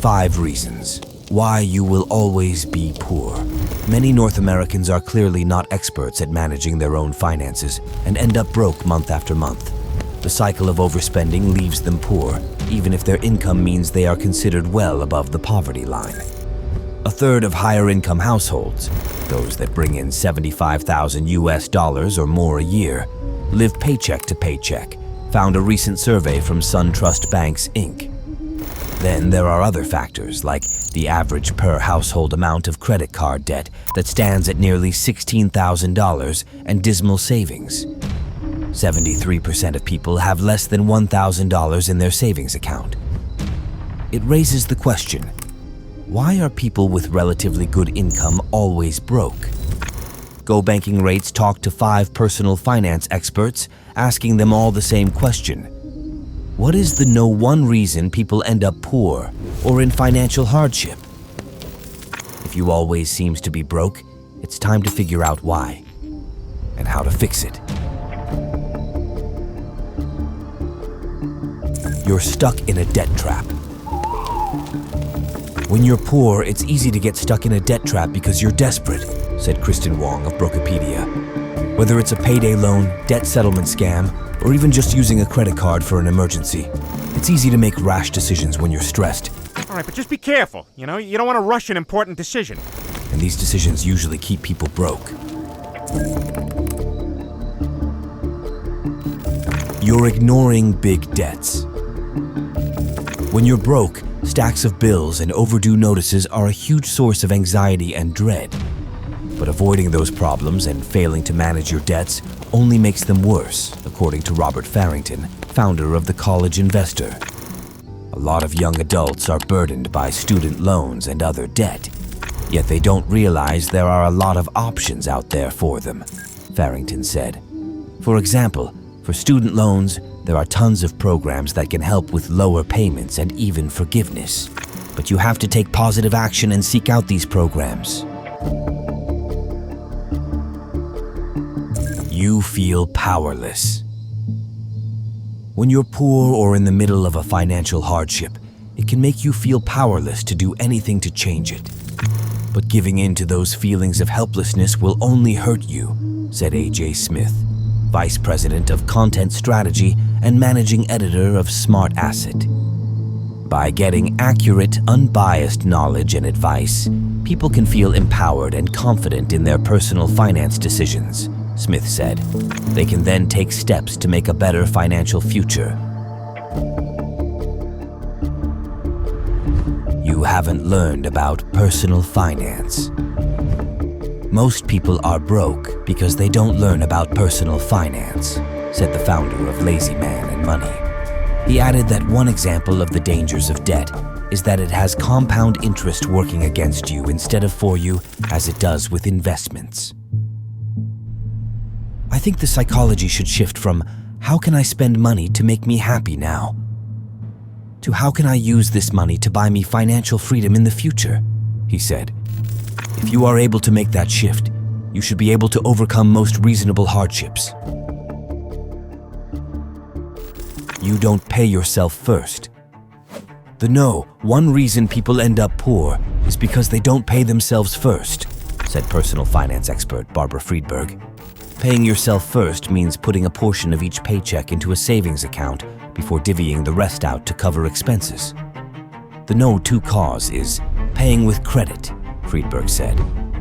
5 reasons why you will always be poor. Many North Americans are clearly not experts at managing their own finances and end up broke month after month. The cycle of overspending leaves them poor, even if their income means they are considered well above the poverty line. A third of higher income households, those that bring in $75,000 US or more a year, live paycheck to paycheck, found a recent survey from SunTrust Banks, Inc. Then there are other factors like the average per household amount of credit card debt that stands at nearly $16,000 and dismal savings. 73% of people have less than $1,000 in their savings account. It raises the question, why are people with relatively good income always broke? Go Banking Rates talked to 5 personal finance experts, asking them all the same question. What is the one reason people end up poor or in financial hardship? If you always seems to be broke, it's time to figure out why and how to fix it. You're stuck in a debt trap. When you're poor, it's easy to get stuck in a debt trap because you're desperate, said Kristen Wong of Brokopedia. Whether it's a payday loan, debt settlement scam, or even just using a credit card for an emergency, it's easy to make rash decisions when you're stressed. All right, but just be careful, you don't want to rush an important decision. And these decisions usually keep people broke. You're ignoring big debts. When you're broke, stacks of bills and overdue notices are a huge source of anxiety and dread. But avoiding those problems and failing to manage your debts only makes them worse, according to Robert Farrington, founder of The College Investor. A lot of young adults are burdened by student loans and other debt, yet they don't realize there are a lot of options out there for them, Farrington said. For example, for student loans, there are tons of programs that can help with lower payments and even forgiveness. But you have to take positive action and seek out these programs. You feel powerless. When you're poor or in the middle of a financial hardship, it can make you feel powerless to do anything to change it. But giving in to those feelings of helplessness will only hurt you, said A.J. Smith, Vice President of Content Strategy and Managing Editor of Smart Asset. By getting accurate, unbiased knowledge and advice, people can feel empowered and confident in their personal finance decisions, Smith said. They can then take steps to make a better financial future. You haven't learned about personal finance. Most people are broke because they don't learn about personal finance, said the founder of Lazy Man and Money. He added that one example of the dangers of debt is that it has compound interest working against you instead of for you, as it does with investments. I think the psychology should shift from, how can I spend money to make me happy now, to how can I use this money to buy me financial freedom in the future, he said. If you are able to make that shift, you should be able to overcome most reasonable hardships. You don't pay yourself first. One reason people end up poor is because they don't pay themselves first, said personal finance expert Barbara Friedberg. Paying yourself first means putting a portion of each paycheck into a savings account before divvying the rest out to cover expenses. The cause is paying with credit, Friedberg said.